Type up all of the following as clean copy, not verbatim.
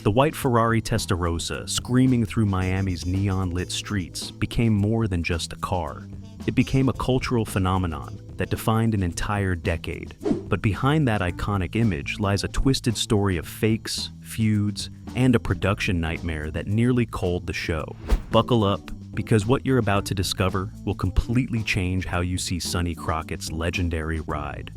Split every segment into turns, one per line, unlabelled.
The white Ferrari Testarossa, screaming through Miami's neon-lit streets, became more than just a car. It became a cultural phenomenon that defined an entire decade. But behind that iconic image lies a twisted story of fakes, feuds, and a production nightmare that nearly culled the show. Buckle up, because what you're about to discover will completely change how you see Sonny Crockett's legendary ride.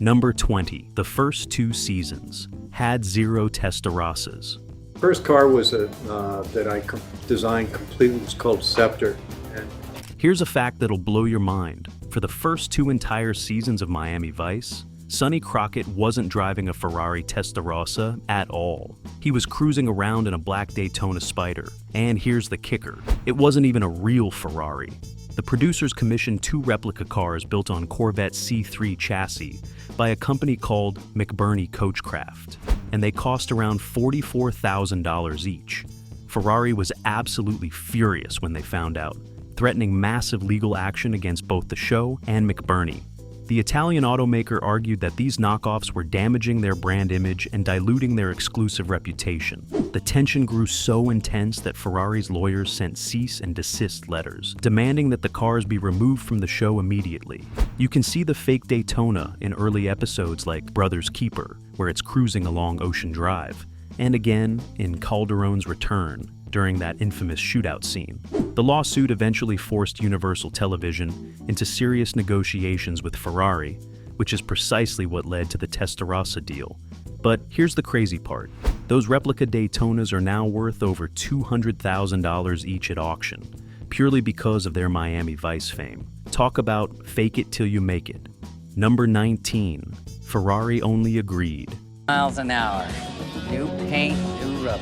Number 20. The first 2 seasons had 0 Testarossas.
First car was that I designed completely was called Scepter. And
here's a fact that'll blow your mind. For the first 2 entire seasons of Miami Vice, Sonny Crockett wasn't driving a Ferrari Testarossa at all. He was cruising around in a black Daytona Spider. And here's the kicker. It wasn't even a real Ferrari. The producers commissioned 2 replica cars built on Corvette C3 chassis by a company called McBurney Coachcraft, and they cost around $44,000 each. Ferrari was absolutely furious when they found out, threatening massive legal action against both the show and McBurney. The Italian automaker argued that these knockoffs were damaging their brand image and diluting their exclusive reputation. The tension grew so intense that Ferrari's lawyers sent cease and desist letters, demanding that the cars be removed from the show immediately. You can see the fake Daytona in early episodes like Brother's Keeper, where it's cruising along Ocean Drive, and again in Calderon's Return, during that infamous shootout scene. The lawsuit eventually forced Universal Television into serious negotiations with Ferrari, which is precisely what led to the Testarossa deal. But here's the crazy part. Those replica Daytonas are now worth over $200,000 each at auction, purely because of their Miami Vice fame. Talk about fake it till you make it. Number 19. Ferrari only agreed.
Miles an hour. New paint, new rubber.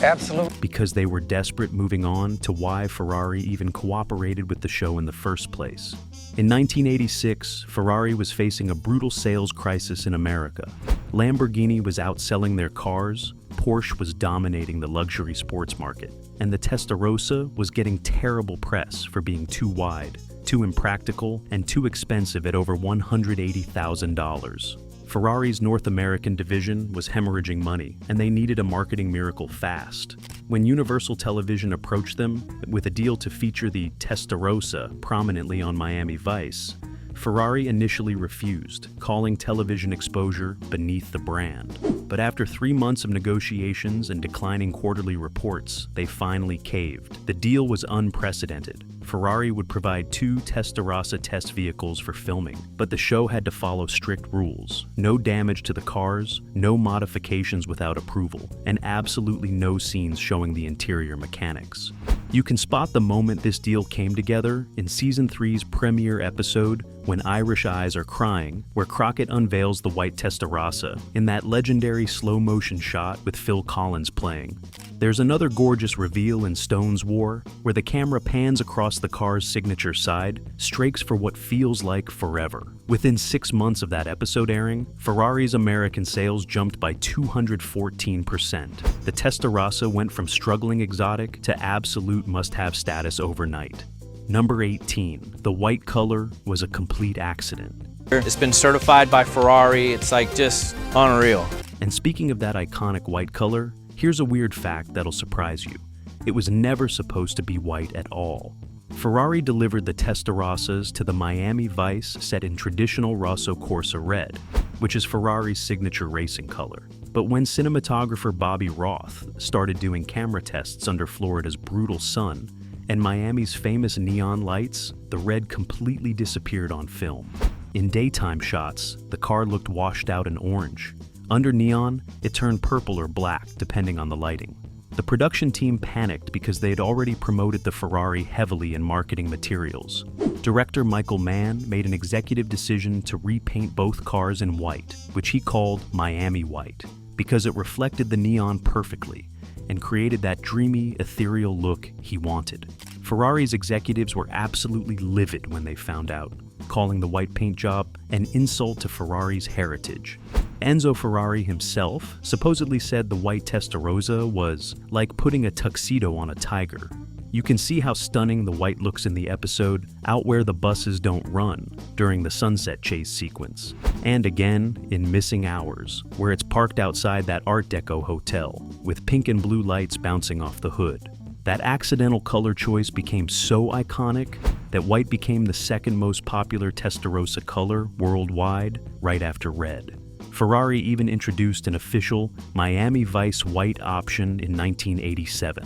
absolutely.
Because they were desperate, moving on to why Ferrari even cooperated with the show in the first place. In 1986, Ferrari was facing a brutal sales crisis in America. Lamborghini was outselling their cars, Porsche was dominating the luxury sports market, and the Testarossa was getting terrible press for being too wide, too impractical, and too expensive at over $180,000. Ferrari's North American division was hemorrhaging money, and they needed a marketing miracle fast. When Universal Television approached them with a deal to feature the Testarossa prominently on Miami Vice, Ferrari initially refused, calling television exposure beneath the brand. But after 3 months of negotiations and declining quarterly reports, they finally caved. The deal was unprecedented. Ferrari would provide 2 Testarossa test vehicles for filming, but the show had to follow strict rules. No damage to the cars, no modifications without approval, and absolutely no scenes showing the interior mechanics. You can spot the moment this deal came together in Season 3's premiere episode, When Irish Eyes Are Crying, where Crockett unveils the white Testarossa in that legendary slow-motion shot with Phil Collins playing. There's another gorgeous reveal in Stone's War, where the camera pans across the car's signature side, strakes for what feels like forever. Within 6 months of that episode airing, Ferrari's American sales jumped by 214%. The Testarossa went from struggling exotic to absolute must-have status overnight. Number 18. The white color was a complete accident.
It's been certified by Ferrari. It's like just unreal.
And speaking of that iconic white color, here's a weird fact that'll surprise you. It was never supposed to be white at all. Ferrari delivered the Testarossas to the Miami Vice set in traditional Rosso Corsa red, which is Ferrari's signature racing color. But when cinematographer Bobby Roth started doing camera tests under Florida's brutal sun and Miami's famous neon lights, the red completely disappeared on film. In daytime shots, the car looked washed out and orange. Under neon, it turned purple or black, depending on the lighting. The production team panicked because they had already promoted the Ferrari heavily in marketing materials. Director Michael Mann made an executive decision to repaint both cars in white, which he called Miami White, because it reflected the neon perfectly and created that dreamy, ethereal look he wanted. Ferrari's executives were absolutely livid when they found out, calling the white paint job an insult to Ferrari's heritage. Enzo Ferrari himself supposedly said the white Testarossa was like putting a tuxedo on a tiger. You can see how stunning the white looks in the episode Out Where the Buses Don't Run during the sunset chase sequence. And again in Missing Hours, where it's parked outside that Art Deco hotel, with pink and blue lights bouncing off the hood. That accidental color choice became so iconic that white became the second most popular Testarossa color worldwide, right after red. Ferrari even introduced an official Miami Vice white option in 1987.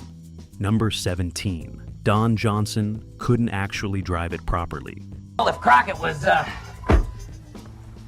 Number 17. Don Johnson couldn't actually drive it properly.
Well, if Crockett was,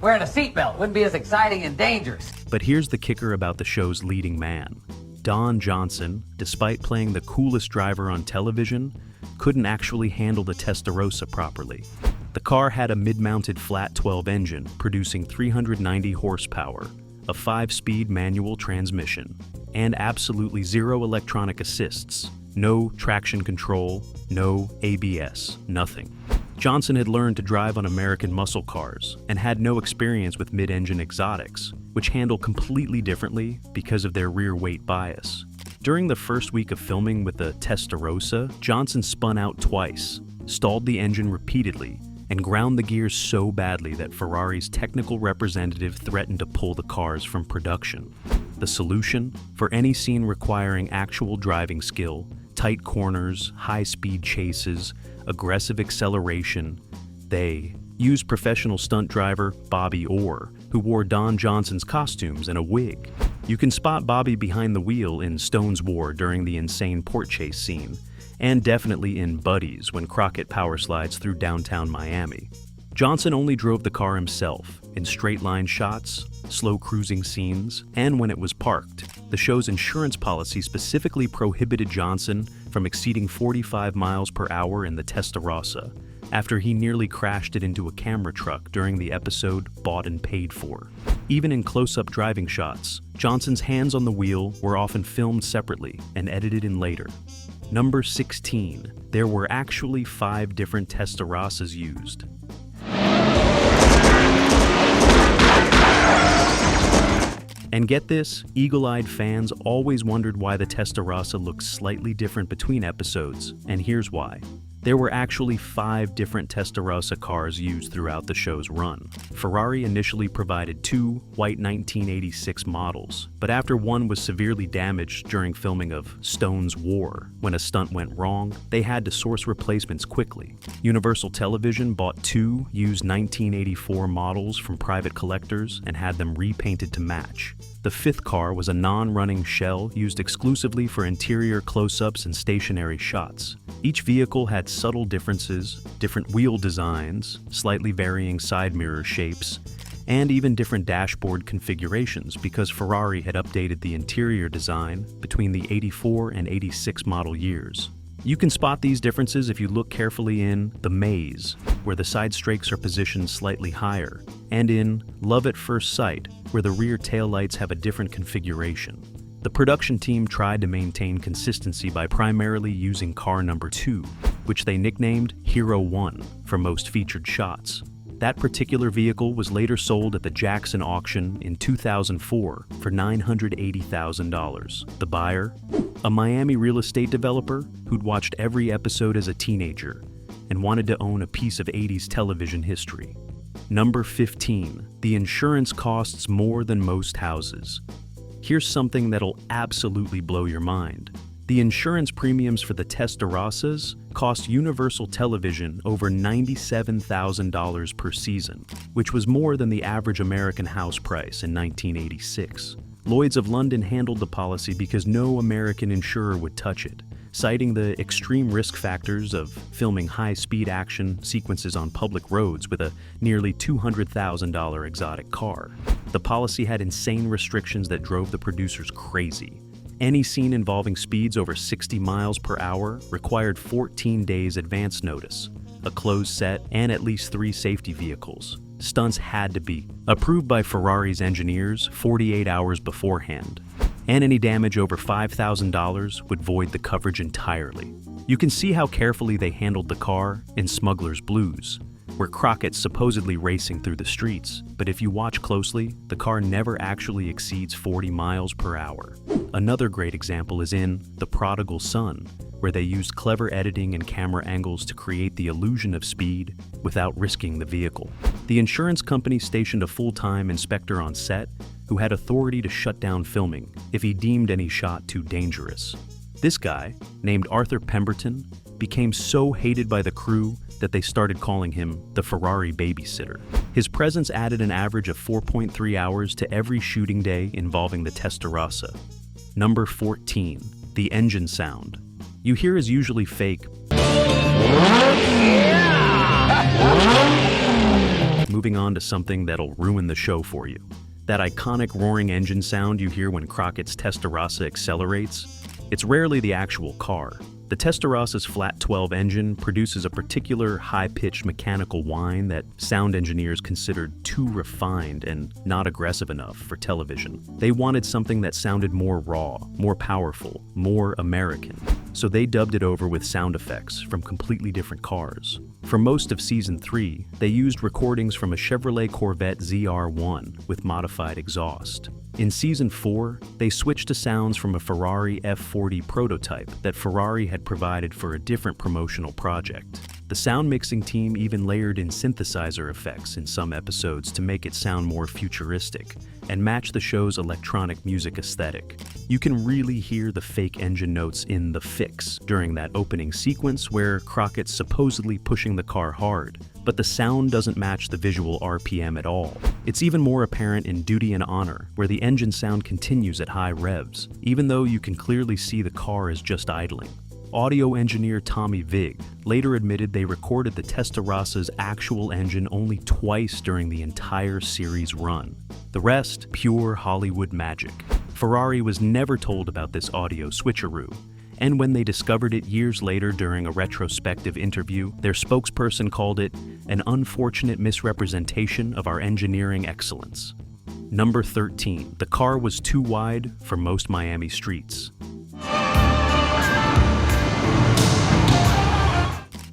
wearing a seatbelt, wouldn't be as exciting and dangerous.
But here's the kicker about the show's leading man. Don Johnson, despite playing the coolest driver on television, couldn't actually handle the Testarossa properly. The car had a mid-mounted flat 12 engine, producing 390 horsepower, a 5-speed manual transmission, and absolutely zero electronic assists. No traction control, no ABS, nothing. Johnson had learned to drive on American muscle cars and had no experience with mid-engine exotics, which handle completely differently because of their rear weight bias. During the first week of filming with the Testarossa, Johnson spun out twice, stalled the engine repeatedly, and ground the gears so badly that Ferrari's technical representative threatened to pull the cars from production. The solution? For any scene requiring actual driving skill, tight corners, high-speed chases, aggressive acceleration, they used professional stunt driver Bobby Orr, who wore Don Johnson's costumes and a wig. You can spot Bobby behind the wheel in Stone's War during the insane port chase scene, and definitely in Buddies when Crockett power slides through downtown Miami. Johnson only drove the car himself, in straight-line shots, slow cruising scenes, and when it was parked. The show's insurance policy specifically prohibited Johnson from exceeding 45 miles per hour in the Testarossa, after he nearly crashed it into a camera truck during the episode Bought and Paid For. Even in close-up driving shots, Johnson's hands on the wheel were often filmed separately and edited in later. Number 16. There were actually 5 different Testarossas used. And get this, eagle-eyed fans always wondered why the Testarossa looked slightly different between episodes, and here's why. There were actually 5 different Testarossa cars used throughout the show's run. Ferrari initially provided 2 white 1986 models, but after one was severely damaged during filming of Stone's War, when a stunt went wrong, they had to source replacements quickly. Universal Television bought 2 used 1984 models from private collectors and had them repainted to match. The 5th car was a non-running shell used exclusively for interior close-ups and stationary shots. Each vehicle had subtle differences, different wheel designs, slightly varying side mirror shapes, and even different dashboard configurations because Ferrari had updated the interior design between the 84 and 86 model years. You can spot these differences if you look carefully in The Maze, where the side strakes are positioned slightly higher, and in Love at First Sight, where the rear taillights have a different configuration. The production team tried to maintain consistency by primarily using car number 2, which they nicknamed Hero 1 for most featured shots. That particular vehicle was later sold at the Jackson auction in 2004 for $980,000. The buyer? A Miami real estate developer who'd watched every episode as a teenager and wanted to own a piece of 80s television history. Number 15. The insurance costs more than most houses. Here's something that'll absolutely blow your mind. The insurance premiums for the Testarossas cost Universal Television over $97,000 per season, which was more than the average American house price in 1986. Lloyd's of London handled the policy because no American insurer would touch it, citing the extreme risk factors of filming high-speed action sequences on public roads with a nearly $200,000 exotic car. The policy had insane restrictions that drove the producers crazy. Any scene involving speeds over 60 miles per hour required 14 days advance notice, a closed set, and at least 3 safety vehicles. Stunts had to be approved by Ferrari's engineers 48 hours beforehand, and any damage over $5,000 would void the coverage entirely. You can see how carefully they handled the car in Smuggler's Blues, where Crockett's supposedly racing through the streets, but if you watch closely, the car never actually exceeds 40 miles per hour. Another great example is in The Prodigal Son, where they used clever editing and camera angles to create the illusion of speed without risking the vehicle. The insurance company stationed a full-time inspector on set who had authority to shut down filming if he deemed any shot too dangerous. This guy, named Arthur Pemberton, became so hated by the crew that they started calling him the Ferrari babysitter. His presence added an average of 4.3 hours to every shooting day involving the Testarossa. Number 14, the engine sound. You hear is usually fake. Moving on to something that'll ruin the show for you. That iconic roaring engine sound you hear when Crockett's Testarossa accelerates, it's rarely the actual car. The Testarossa's flat 12 engine produces a particular high-pitched mechanical whine that sound engineers considered too refined and not aggressive enough for television. They wanted something that sounded more raw, more powerful, more American. So they dubbed it over with sound effects from completely different cars. For most of Season 3, they used recordings from a Chevrolet Corvette ZR1 with modified exhaust. In Season 4, they switched to sounds from a Ferrari F40 prototype that Ferrari had provided for a different promotional project. The sound mixing team even layered in synthesizer effects in some episodes to make it sound more futuristic and match the show's electronic music aesthetic. You can really hear the fake engine notes in The Fix during that opening sequence where Crockett's supposedly pushing the car hard, but the sound doesn't match the visual RPM at all. It's even more apparent in Duty and Honor, where the engine sound continues at high revs, even though you can clearly see the car is just idling. Audio engineer Tommy Vig later admitted they recorded the Testarossa's actual engine only twice during the entire series run. The rest, pure Hollywood magic. Ferrari was never told about this audio switcheroo, and when they discovered it years later during a retrospective interview, their spokesperson called it an unfortunate misrepresentation of our engineering excellence. Number 13. The car was too wide for most Miami streets.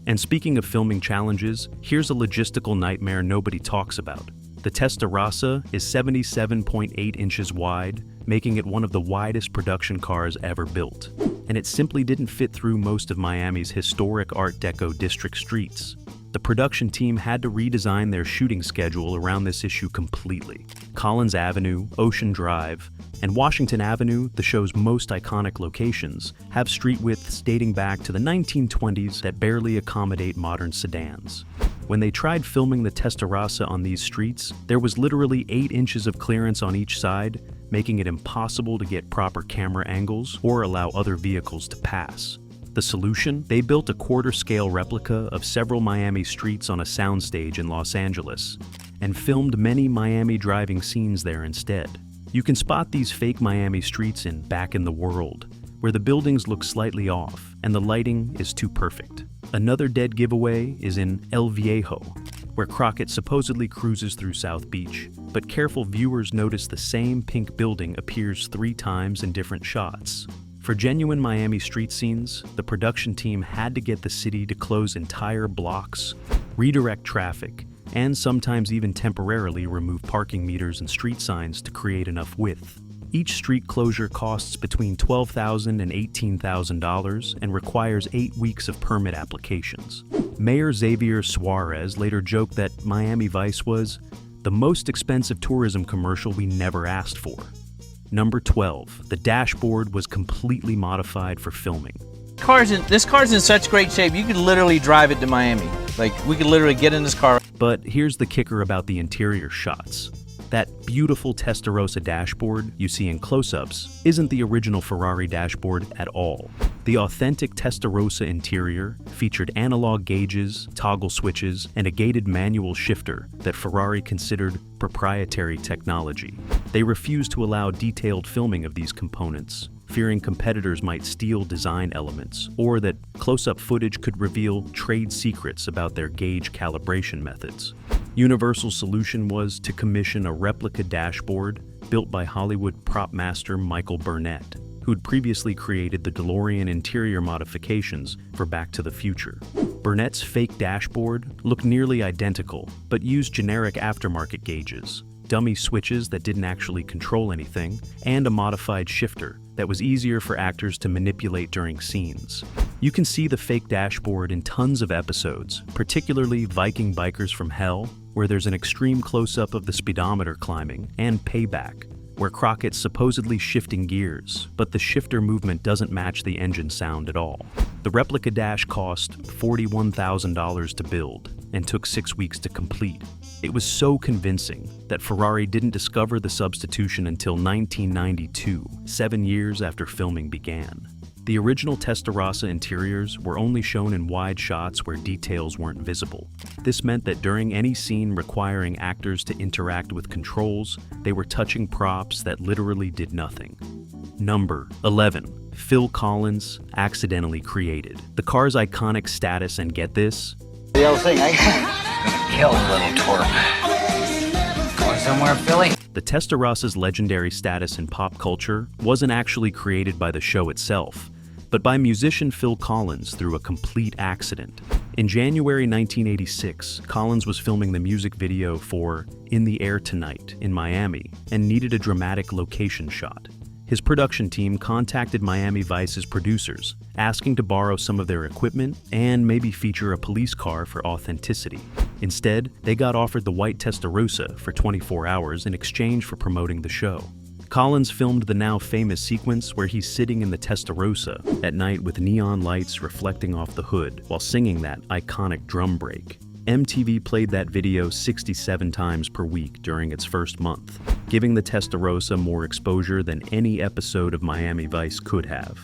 And speaking of filming challenges, here's a logistical nightmare nobody talks about. The Testarossa is 77.8 inches wide, making it one of the widest production cars ever built. And it simply didn't fit through most of Miami's historic Art Deco district streets. The production team had to redesign their shooting schedule around this issue completely. Collins Avenue, Ocean Drive, and Washington Avenue, the show's most iconic locations, have street widths dating back to the 1920s that barely accommodate modern sedans. When they tried filming the Testarossa on these streets, there was literally 8 inches of clearance on each side, making it impossible to get proper camera angles or allow other vehicles to pass. The solution? They built a quarter-scale replica of several Miami streets on a soundstage in Los Angeles, and filmed many Miami driving scenes there instead. You can spot these fake Miami streets in Back in the World, where the buildings look slightly off and the lighting is too perfect. Another dead giveaway is in El Viejo, where Crockett supposedly cruises through South Beach, but careful viewers notice the same pink building appears 3 times in different shots. For genuine Miami street scenes, the production team had to get the city to close entire blocks, redirect traffic, and sometimes even temporarily remove parking meters and street signs to create enough width. Each street closure costs between $12,000 and $18,000 and requires 8 weeks of permit applications. Mayor Xavier Suarez later joked that Miami Vice was the most expensive tourism commercial we never asked for. Number 12. The dashboard was completely modified for filming.
This car's in such great shape, you could literally drive it to Miami. Like, we could literally get in this car.
But here's the kicker about the interior shots. That beautiful Testarossa dashboard you see in close-ups isn't the original Ferrari dashboard at all. The authentic Testarossa interior featured analog gauges, toggle switches, and a gated manual shifter that Ferrari considered proprietary technology. They refused to allow detailed filming of these components, fearing competitors might steal design elements, or that close-up footage could reveal trade secrets about their gauge calibration methods. Universal's solution was to commission a replica dashboard built by Hollywood prop master Michael Burnett, who'd previously created the DeLorean interior modifications for Back to the Future. Burnett's fake dashboard looked nearly identical, but used generic aftermarket gauges, dummy switches that didn't actually control anything, and a modified shifter that was easier for actors to manipulate during scenes. You can see the fake dashboard in tons of episodes, particularly Viking Bikers from Hell, where there's an extreme close-up of the speedometer climbing, and Payback, where Crockett's supposedly shifting gears, but the shifter movement doesn't match the engine sound at all. The replica dash cost $41,000 to build and took 6 weeks to complete. It was so convincing that Ferrari didn't discover the substitution until 1992, 7 years after filming began. The original Testarossa interiors were only shown in wide shots where details weren't visible. This meant that during any scene requiring actors to interact with controls, they were touching props that literally did nothing. Number 11. Phil Collins accidentally created. The car's iconic status, and get this,
The old thing, eh? Gonna kill a little twerp. Going somewhere, Philly?
the Testarossa's legendary status in pop culture wasn't actually created by the show itself, but by musician Phil Collins through a complete accident. In January 1986, Collins was filming the music video for In the Air Tonight in Miami and needed a dramatic location shot. His production team contacted Miami Vice's producers, asking to borrow some of their equipment and maybe feature a police car for authenticity. Instead, they got offered the white Testarossa for 24 hours in exchange for promoting the show. Collins filmed the now famous sequence where he's sitting in the Testarossa at night with neon lights reflecting off the hood while singing that iconic drum break. MTV played that video 67 times per week during its first month, giving the Testarossa more exposure than any episode of Miami Vice could have.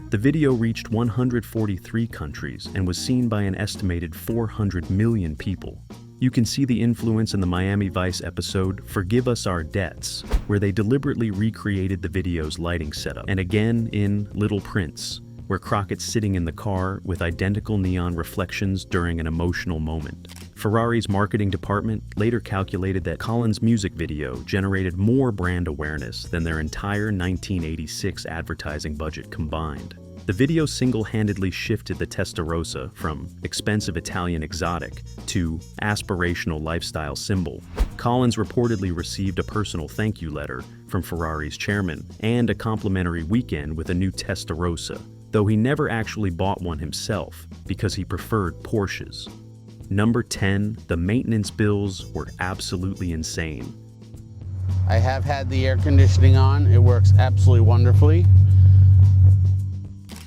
The video reached 143 countries and was seen by an estimated 400 million people. You can see the influence in the Miami Vice episode Forgive Us Our Debts, where they deliberately recreated the video's lighting setup, and again in Little Prince, where Crockett's sitting in the car with identical neon reflections during an emotional moment. Ferrari's marketing department later calculated that Collins' music video generated more brand awareness than their entire 1986 advertising budget combined. The video single-handedly shifted the Testarossa from expensive Italian exotic to aspirational lifestyle symbol. Collins reportedly received a personal thank you letter from Ferrari's chairman and a complimentary weekend with a new Testarossa, though he never actually bought one himself because he preferred Porsches. Number 10, the maintenance bills were absolutely insane.
I have had the air conditioning on. It works absolutely wonderfully.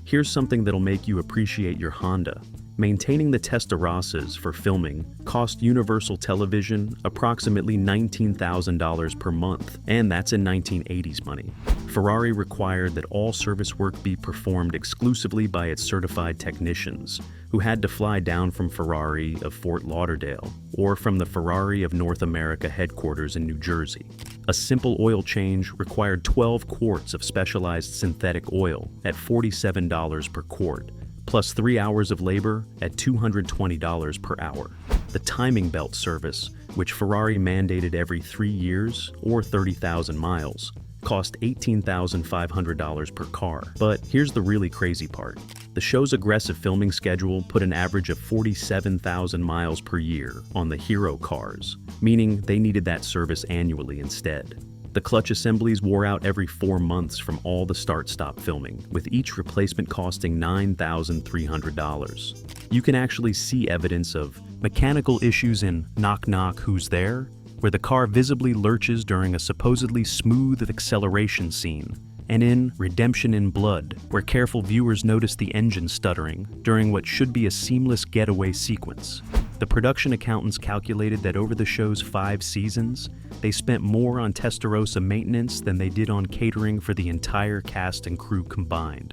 Here's something that'll make you appreciate your Honda. Maintaining the Testarossas for filming cost Universal Television approximately $19,000 per month, and that's in 1980s money. Ferrari required that all service work be performed exclusively by its certified technicians, who had to fly down from Ferrari of Fort Lauderdale or from the Ferrari of North America headquarters in New Jersey. A simple oil change required 12 quarts of specialized synthetic oil at $47 per quart, plus 3 hours of labor at $220 per hour. The timing belt service, which Ferrari mandated every 3 years or 30,000 miles, cost $18,500 per car. But here's the really crazy part. The show's aggressive filming schedule put an average of 47,000 miles per year on the hero cars, meaning they needed that service annually instead. The clutch assemblies wore out every 4 months from all the start-stop filming, with each replacement costing $9,300. You can actually see evidence of mechanical issues in Knock Knock Who's There?, where the car visibly lurches during a supposedly smooth acceleration scene, and in Redemption in Blood, where careful viewers notice the engine stuttering during what should be a seamless getaway sequence. The production accountants calculated that over the show's 5 seasons, they spent more on Testarossa maintenance than they did on catering for the entire cast and crew combined.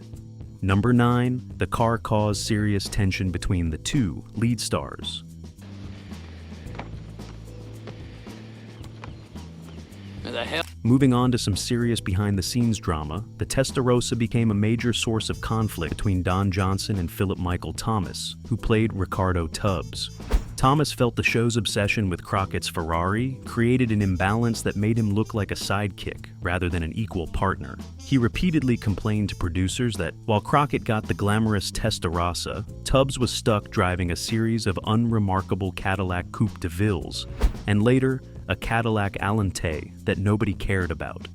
Number 9, the car caused serious tension between the two lead stars. Moving on to some serious behind-the-scenes drama, the Testarossa became a major source of conflict between Don Johnson and Philip Michael Thomas, who played Ricardo Tubbs. Thomas felt the show's obsession with Crockett's Ferrari created an imbalance that made him look like a sidekick rather than an equal partner. He repeatedly complained to producers that while Crockett got the glamorous Testarossa, Tubbs was stuck driving a series of unremarkable Cadillac Coupe de Villes, and later, a Cadillac Alente that nobody cared about.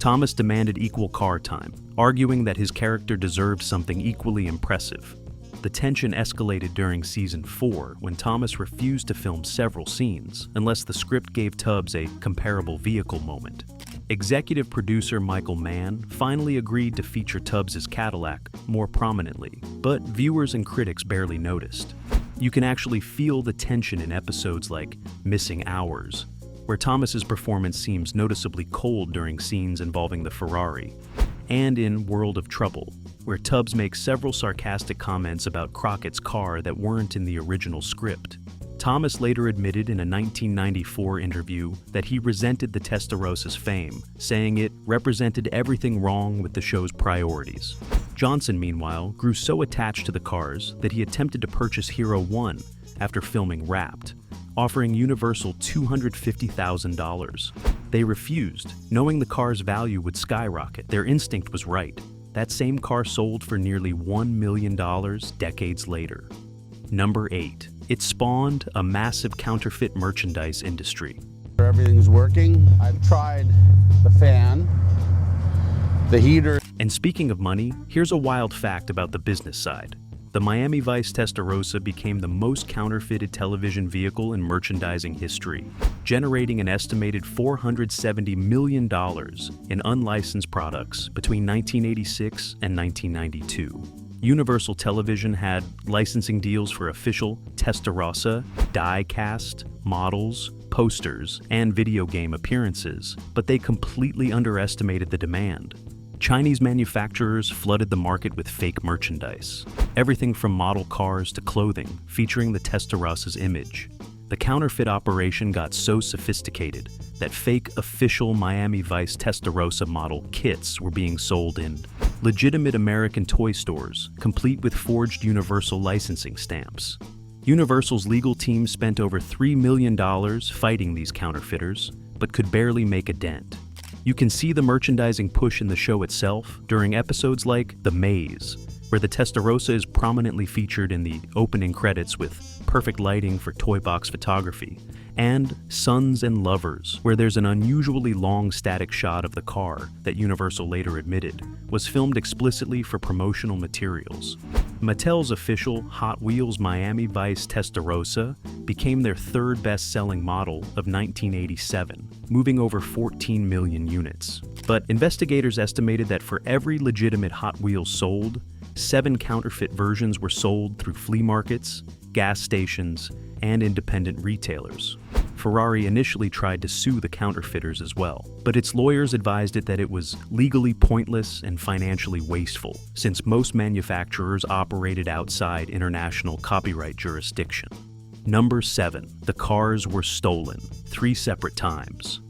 Thomas demanded equal car time, arguing that his character deserved something equally impressive. The tension escalated during season 4 when Thomas refused to film several scenes unless the script gave Tubbs a comparable vehicle moment. Executive producer Michael Mann finally agreed to feature Tubbs' Cadillac more prominently, but viewers and critics barely noticed. You can actually feel the tension in episodes like Missing Hours, where Thomas's performance seems noticeably cold during scenes involving the Ferrari, and in World of Trouble, where Tubbs makes several sarcastic comments about Crockett's car that weren't in the original script. Thomas later admitted in a 1994 interview that he resented the Testarossas' fame, saying it represented everything wrong with the show's priorities. Johnson, meanwhile, grew so attached to the cars that he attempted to purchase Hero 1 after filming Wrapped, offering Universal $250,000. They refused, knowing the car's value would skyrocket. Their instinct was right. That same car sold for nearly $1 million decades later. Number 8. It spawned a massive counterfeit merchandise industry.
Everything's working. I've tried the fan, the heater.
And speaking of money, here's a wild fact about the business side. The Miami Vice Testarossa became the most counterfeited television vehicle in merchandising history, generating an estimated $470 million in unlicensed products between 1986 and 1992. Universal Television had licensing deals for official Testarossa, die-cast, models, posters, and video game appearances, but they completely underestimated the demand. Chinese manufacturers flooded the market with fake merchandise, everything from model cars to clothing featuring the Testarossa's image. The counterfeit operation got so sophisticated that fake official Miami Vice Testarossa model kits were being sold in legitimate American toy stores, complete with forged Universal licensing stamps. Universal's legal team spent over $3 million fighting these counterfeiters, but could barely make a dent. You can see the merchandising push in the show itself during episodes like The Maze, where the Testarossa is prominently featured in the opening credits with perfect lighting for toy box photography, and Sons and Lovers, where there's an unusually long static shot of the car that Universal later admitted was filmed explicitly for promotional materials. Mattel's official Hot Wheels Miami Vice Testarossa became their third best-selling model of 1987, moving over 14 million units. But investigators estimated that for every legitimate Hot Wheels sold, 7 counterfeit versions were sold through flea markets, gas stations, and independent retailers. Ferrari initially tried to sue the counterfeiters as well, but its lawyers advised it that it was legally pointless and financially wasteful, since most manufacturers operated outside international copyright jurisdiction. Number 7. The cars were stolen 3 separate times.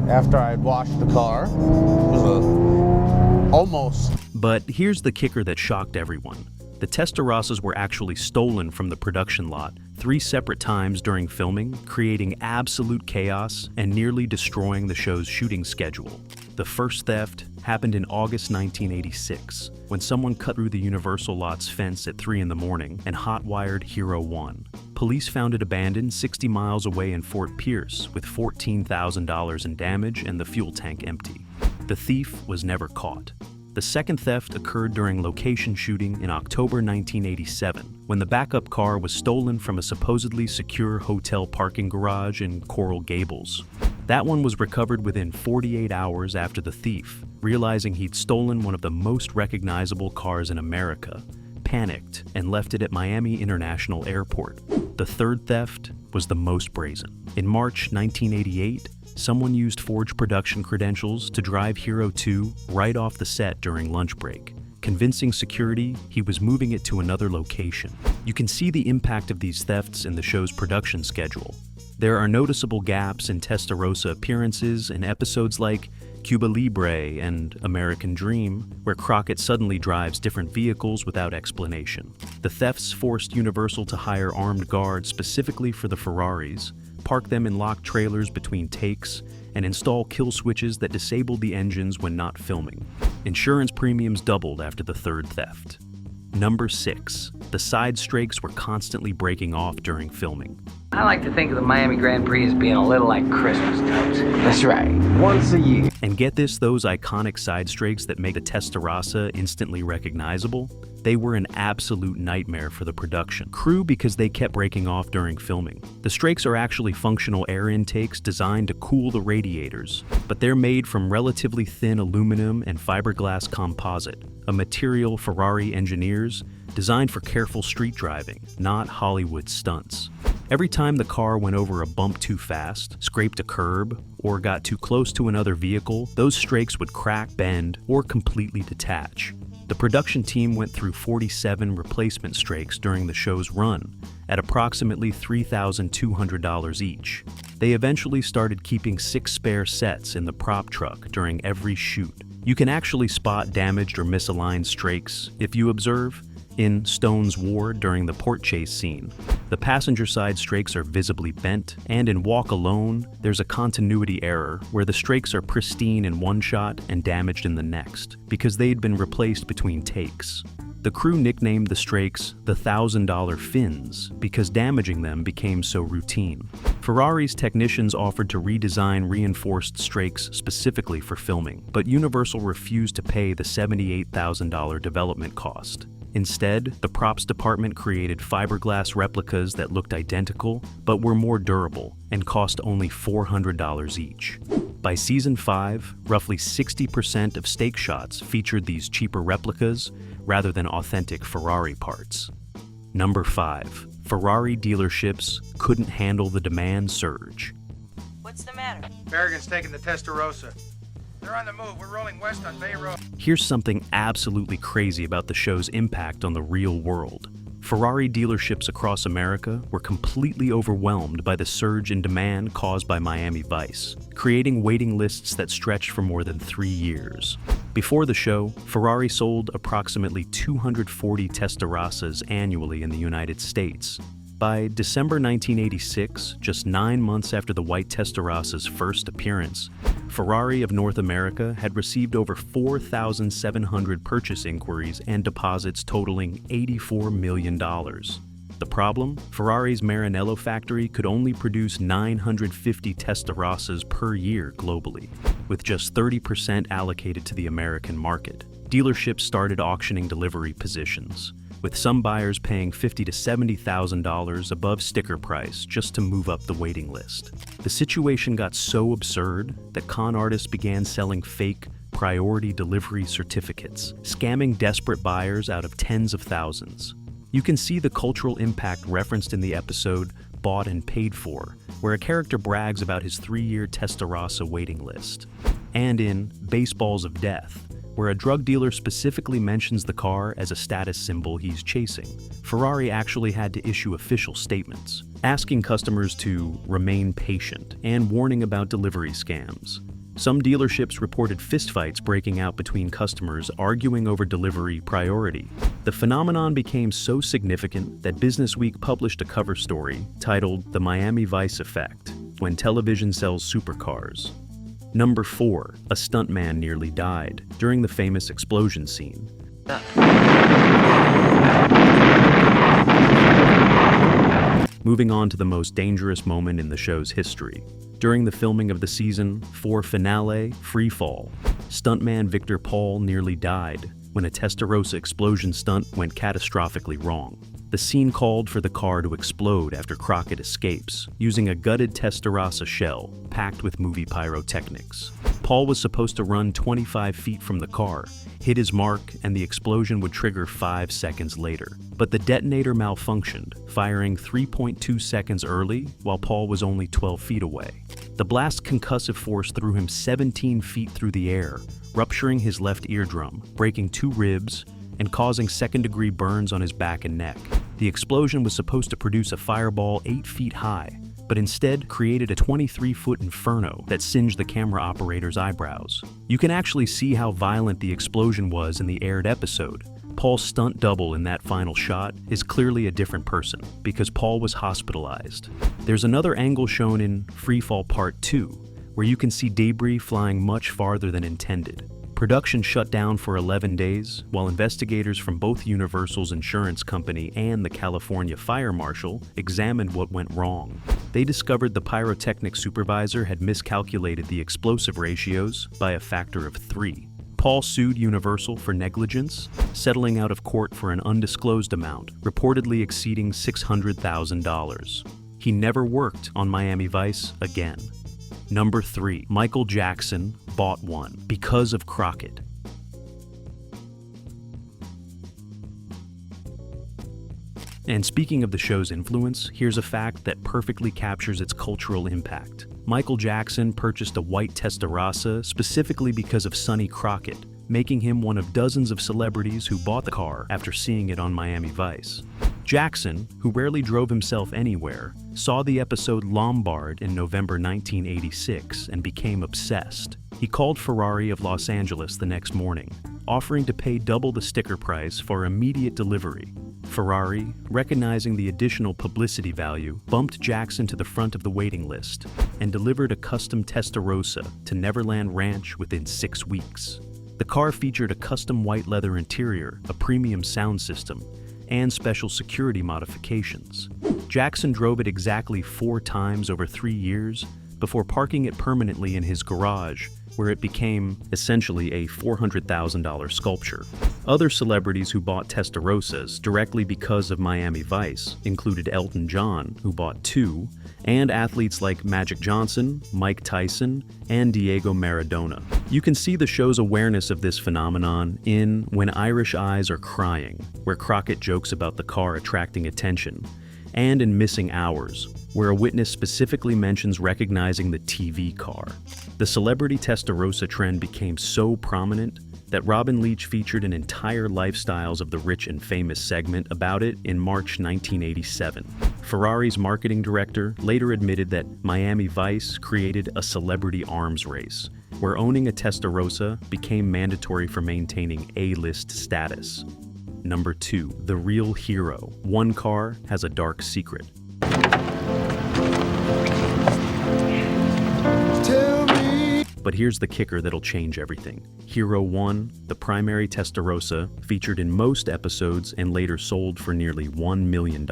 After I washed the car, it was almost.
But here's the kicker that shocked everyone. The Testarossas were actually stolen from the production lot 3 separate times during filming, creating absolute chaos and nearly destroying the show's shooting schedule. The first theft happened in August 1986, when someone cut through the Universal lot's fence at 3 in the morning and hot-wired Hero 1. Police found it abandoned 60 miles away in Fort Pierce with $14,000 in damage and the fuel tank empty. The thief was never caught. The second theft occurred during location shooting in October 1987, when the backup car was stolen from a supposedly secure hotel parking garage in Coral Gables. That one was recovered within 48 hours after the thief, realizing he'd stolen one of the most recognizable cars in America, panicked, and left it at Miami International Airport. The third theft was the most brazen. In March 1988, someone used forged production credentials to drive Hero 2 right off the set during lunch break, convincing security he was moving it to another location. You can see the impact of these thefts in the show's production schedule. There are noticeable gaps in Testarossa appearances in episodes like Cuba Libre and American Dream, where Crockett suddenly drives different vehicles without explanation. The thefts forced Universal to hire armed guards specifically for the Ferraris, park them in locked trailers between takes, and install kill switches that disabled the engines when not filming. Insurance premiums doubled after the third theft. Number 6. The side strakes were constantly breaking off during filming.
I like to think of the Miami Grand Prix as being a little like Christmas, Totes.
That's right, once a year.
And get this, those iconic side strakes that make the Testarossa instantly recognizable? They were an absolute nightmare for the production crew because they kept breaking off during filming. The strakes are actually functional air intakes designed to cool the radiators, but they're made from relatively thin aluminum and fiberglass composite, a material Ferrari engineers designed for careful street driving, not Hollywood stunts. Every time the car went over a bump too fast, scraped a curb, or got too close to another vehicle, those strakes would crack, bend, or completely detach. The production team went through 47 replacement strakes during the show's run, at approximately $3,200 each. They eventually started keeping 6 spare sets in the prop truck during every shoot. You can actually spot damaged or misaligned strakes if you observe in Stone's Ward during the port chase scene. The passenger side strakes are visibly bent, and in Walk Alone, there's a continuity error where the strakes are pristine in one shot and damaged in the next, because they'd been replaced between takes. The crew nicknamed the strakes the $1,000 fins because damaging them became so routine. Ferrari's technicians offered to redesign reinforced strakes specifically for filming, but Universal refused to pay the $78,000 development cost. Instead, the props department created fiberglass replicas that looked identical but were more durable and cost only $400 each. By season 5, roughly 60% of stake shots featured these cheaper replicas rather than authentic Ferrari parts. Number 5. Ferrari dealerships couldn't handle the demand surge.
What's the matter?
Farragut's taking the Testarossa. They're on the move. We're rolling west on Bay Road.
Here's something absolutely crazy about the show's impact on the real world. Ferrari dealerships across America were completely overwhelmed by the surge in demand caused by Miami Vice, creating waiting lists that stretched for more than 3 years. Before the show, Ferrari sold approximately 240 Testarossas annually in the United States. By December 1986, just 9 months after the white Testarossa's first appearance, Ferrari of North America had received over 4,700 purchase inquiries and deposits totaling $84 million. The problem? Ferrari's Maranello factory could only produce 950 Testarossas per year globally, with just 30% allocated to the American market. Dealerships started auctioning delivery positions, with some buyers paying $50,000 to $70,000 above sticker price just to move up the waiting list. The situation got so absurd that con artists began selling fake priority delivery certificates, scamming desperate buyers out of tens of thousands. You can see the cultural impact referenced in the episode Bought and Paid For, where a character brags about his 3-year Testarossa waiting list, and in Baseballs of Death, where a drug dealer specifically mentions the car as a status symbol he's chasing. Ferrari actually had to issue official statements, asking customers to remain patient and warning about delivery scams. Some dealerships reported fistfights breaking out between customers arguing over delivery priority. The phenomenon became so significant that Businessweek published a cover story titled "The Miami Vice Effect: When Television Sells Supercars." Number 4. A stuntman nearly died during the famous explosion scene. Moving on to the most dangerous moment in the show's history. During the filming of the season 4 finale, Free Fall, stuntman Victor Paul nearly died when a Testarossa explosion stunt went catastrophically wrong. The scene called for the car to explode after Crockett escapes, using a gutted Testarossa shell packed with movie pyrotechnics. Paul was supposed to run 25 feet from the car, hit his mark, and the explosion would trigger 5 seconds later. But the detonator malfunctioned, firing 3.2 seconds early while Paul was only 12 feet away. The blast's concussive force threw him 17 feet through the air, rupturing his left eardrum, breaking 2 ribs, and causing second-degree burns on his back and neck. The explosion was supposed to produce a fireball 8 feet high, but instead created a 23-foot inferno that singed the camera operator's eyebrows. You can actually see how violent the explosion was in the aired episode. Paul's stunt double in that final shot is clearly a different person, because Paul was hospitalized. There's another angle shown in Freefall Part 2, where you can see debris flying much farther than intended. Production shut down for 11 days, while investigators from both Universal's insurance company and the California Fire Marshal examined what went wrong. They discovered the pyrotechnic supervisor had miscalculated the explosive ratios by a factor of 3. Paul sued Universal for negligence, settling out of court for an undisclosed amount, reportedly exceeding $600,000. He never worked on Miami Vice again. Number 3. Michael Jackson bought one because of Crockett. And speaking of the show's influence, here's a fact that perfectly captures its cultural impact. Michael Jackson purchased a white Testarossa specifically because of Sonny Crockett, making him one of dozens of celebrities who bought the car after seeing it on Miami Vice. Jackson, who rarely drove himself anywhere, saw the episode Lombard in November 1986 and became obsessed. He called Ferrari of Los Angeles the next morning, offering to pay double the sticker price for immediate delivery. Ferrari, recognizing the additional publicity value, bumped Jackson to the front of the waiting list and delivered a custom Testarossa to Neverland Ranch within 6 weeks. The car featured a custom white leather interior, a premium sound system, and special security modifications. Jackson drove it exactly 4 times over 3 years before parking it permanently in his garage, where it became essentially a $400,000 sculpture. Other celebrities who bought Testarossas directly because of Miami Vice included Elton John, who bought 2, and athletes like Magic Johnson, Mike Tyson, and Diego Maradona. You can see the show's awareness of this phenomenon in When Irish Eyes Are Crying, where Crockett jokes about the car attracting attention, and in Missing Hours, where a witness specifically mentions recognizing the TV car. The celebrity Testarossa trend became so prominent that Robin Leach featured an entire Lifestyles of the Rich and Famous segment about it in March 1987. Ferrari's marketing director later admitted that Miami Vice created a celebrity arms race, where owning a Testarossa became mandatory for maintaining A-list status. Number 2. The Real Hero. One car has a dark secret. But here's the kicker that'll change everything. Hero 1, the primary Testarossa, featured in most episodes and later sold for nearly $1 million,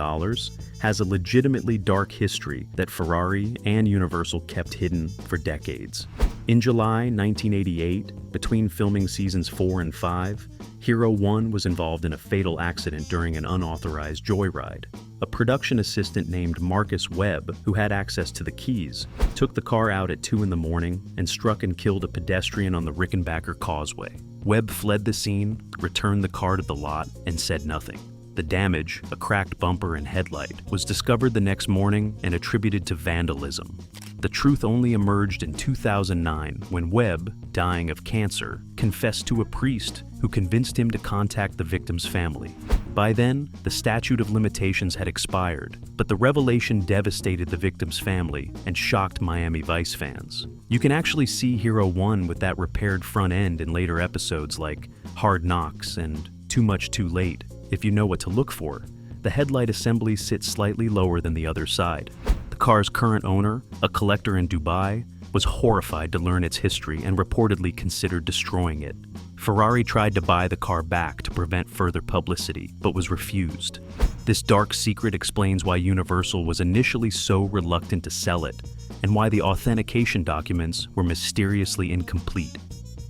has a legitimately dark history that Ferrari and Universal kept hidden for decades. In July 1988, between filming seasons 4 and 5, Hero 1 was involved in a fatal accident during an unauthorized joyride. A production assistant named Marcus Webb, who had access to the keys, took the car out at 2 in the morning and struck and killed a pedestrian on the Rickenbacker Causeway. Webb fled the scene, returned the car to the lot, and said nothing. The damage, a cracked bumper and headlight, was discovered the next morning and attributed to vandalism. The truth only emerged in 2009 when Webb, dying of cancer, confessed to a priest who convinced him to contact the victim's family. By then, the statute of limitations had expired, but the revelation devastated the victim's family and shocked Miami Vice fans. You can actually see Hero 1 with that repaired front end in later episodes like Hard Knocks and Too Much Too Late. If you know what to look for, the headlight assembly sits slightly lower than the other side. The car's current owner, a collector in Dubai, was horrified to learn its history and reportedly considered destroying it. Ferrari tried to buy the car back to prevent further publicity, but was refused. This dark secret explains why Universal was initially so reluctant to sell it, and why the authentication documents were mysteriously incomplete.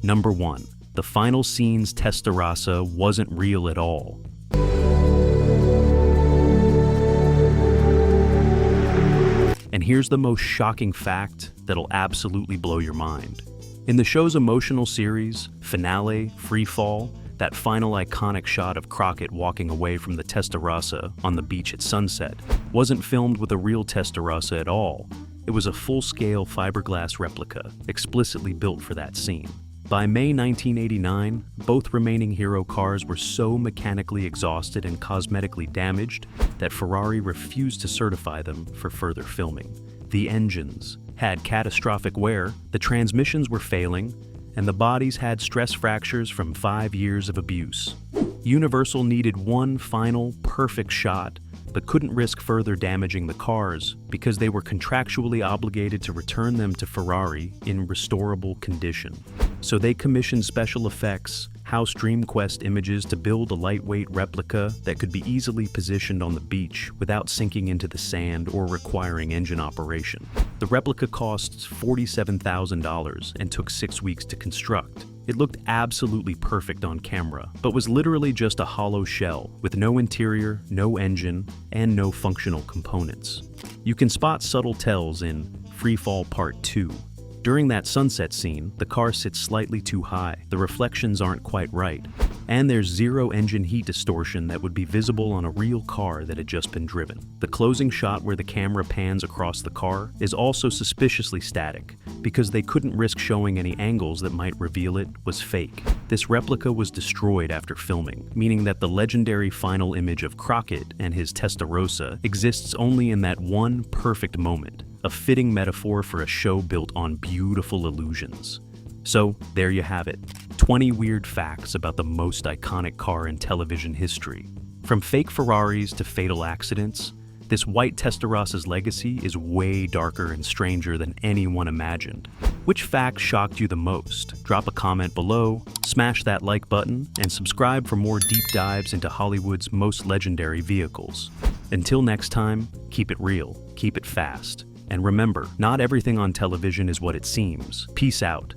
Number 1. The final scene's Testarossa wasn't real at all. And here's the most shocking fact that'll absolutely blow your mind. In the show's emotional series, finale, Freefall, that final iconic shot of Crockett walking away from the Testarossa on the beach at sunset wasn't filmed with a real Testarossa at all. It was a full-scale fiberglass replica, explicitly built for that scene. By May 1989, both remaining Hero cars were so mechanically exhausted and cosmetically damaged that Ferrari refused to certify them for further filming. The engines had catastrophic wear, the transmissions were failing, and the bodies had stress fractures from 5 years of abuse. Universal needed one final, perfect shot, but couldn't risk further damaging the cars because they were contractually obligated to return them to Ferrari in restorable condition. So they commissioned special effects, House DreamQuest images to build a lightweight replica that could be easily positioned on the beach without sinking into the sand or requiring engine operation. The replica costs $47,000 and took 6 weeks to construct. It looked absolutely perfect on camera, but was literally just a hollow shell with no interior, no engine, and no functional components. You can spot subtle tells in Freefall Part 2. During that sunset scene, the car sits slightly too high, the reflections aren't quite right, and there's zero engine heat distortion that would be visible on a real car that had just been driven. The closing shot where the camera pans across the car is also suspiciously static, because they couldn't risk showing any angles that might reveal it was fake. This replica was destroyed after filming, meaning that the legendary final image of Crockett and his Testarossa exists only in that one perfect moment, a fitting metaphor for a show built on beautiful illusions. So, there you have it. 20 weird facts about the most iconic car in television history. From fake Ferraris to fatal accidents, this white Testarossa's legacy is way darker and stranger than anyone imagined. Which fact shocked you the most? Drop a comment below, smash that like button, and subscribe for more deep dives into Hollywood's most legendary vehicles. Until next time, keep it real, keep it fast. And remember, not everything on television is what it seems. Peace out.